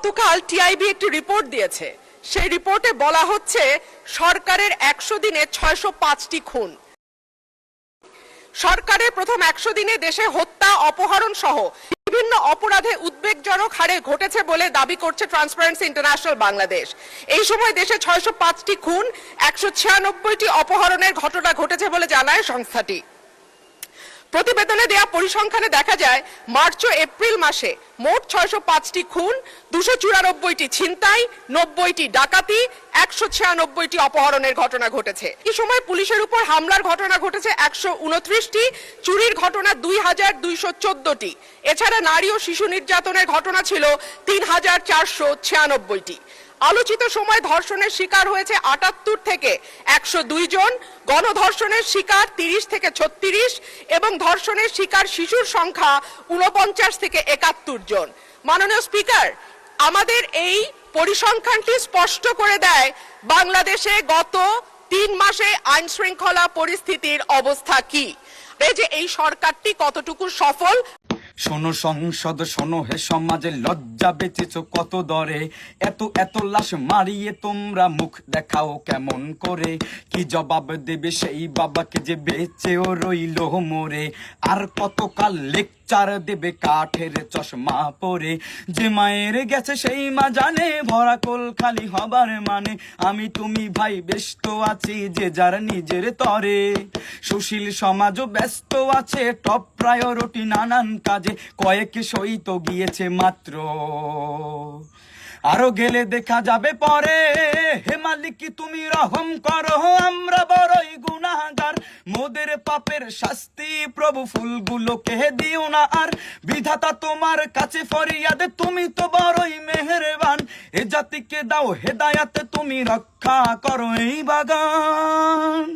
গতকাল টিআইবি একটি রিপোর্ট দিয়েছে। সেই রিপোর্টে বলা হচ্ছে সরকারের 100 দিনে 605টি খুন। সরকারের প্রথম 100 দিনে দেশে হত্যা, অপহরণ সহ বিভিন্ন অপরাধে উদ্বেগজনক হারে ঘটেছে বলে দাবি করছে ট্রান্সপারেন্সি ইন্টারন্যাশনাল বাংলাদেশ। এই সময় দেশে 605টি খুন, 196টি অপহরণের ঘটনা ঘটেছে বলে জানায় সংস্থাটি। প্রতিবেদনে দেয়া পরিসংখ্যানে দেখা যায় মার্চ ও এপ্রিল মাসে মোট 605টি খুন, 294টি ছিনতাই, 90টি ডাকাতি, 196টি অপহরণের ঘটনা ঘটেছে। এই সময় পুলিশের উপর হামলার ঘটনা ঘটেছে 129টি, চুরির ঘটনা 2214টি। এছাড়া নারী ও শিশু নির্যাতনের ঘটনা ছিল 3496টি। আলোচিত সময় ধর্ষণের শিকার হয়েছে 78 থেকে 102 জন, গণধর্ষণের শিকার 30 থেকে 36 এবং ধর্ষণের শিকার শিশুর সংখ্যা 49 থেকে 71 জন। মাননীয় স্পিকার, আমাদের এই পরিসংখ্যানটি স্পষ্ট করে দেয় বাংলাদেশে গত 3 মাসে আইন শৃঙ্খলা পরিস্থিতির অবস্থা কি, যে এই সরকারটি কতটুকু সফল। শোনো সংসদ, শোনো হে সমাজে, লজ্জা বেচেছ কত দরে, এত এত লাশ মারিয়ে তোমরা মুখ দেখাও কেমন করে? কি জবাব দেবে সেই বাবাকে যে বেঁচেও রইল মরে? আর কতকাল লেকচার দেবে কাঠের চশমা পরে? যে মায়ের গেছে সেই মা জানে ভরা কোল খালি হবার মানে। আমি তুমি ভাই ব্যস্ত আছি যে যার নিজের তরে, সুশীল সমাজও ব্যস্ত আছে টপ প্রায়োরিটি নানান কাজে, কয়েক সই তো গিয়েছে মাত্র, আরো গেলে দেখা যাবে পরে। হে মালিক তুমি রহম করো, আমরা বড়ই গুনাহগার, মোদের পাপের শাস্তি প্রভু ফুলগুলোকে দিও না আর। বিধাতা তোমার কাছে ফরিয়াদ, তুমি তো বড়ই মেহেরবান, এ জাতিকে দাও হেদায়াত, তুমি রক্ষা করো এই বাগান।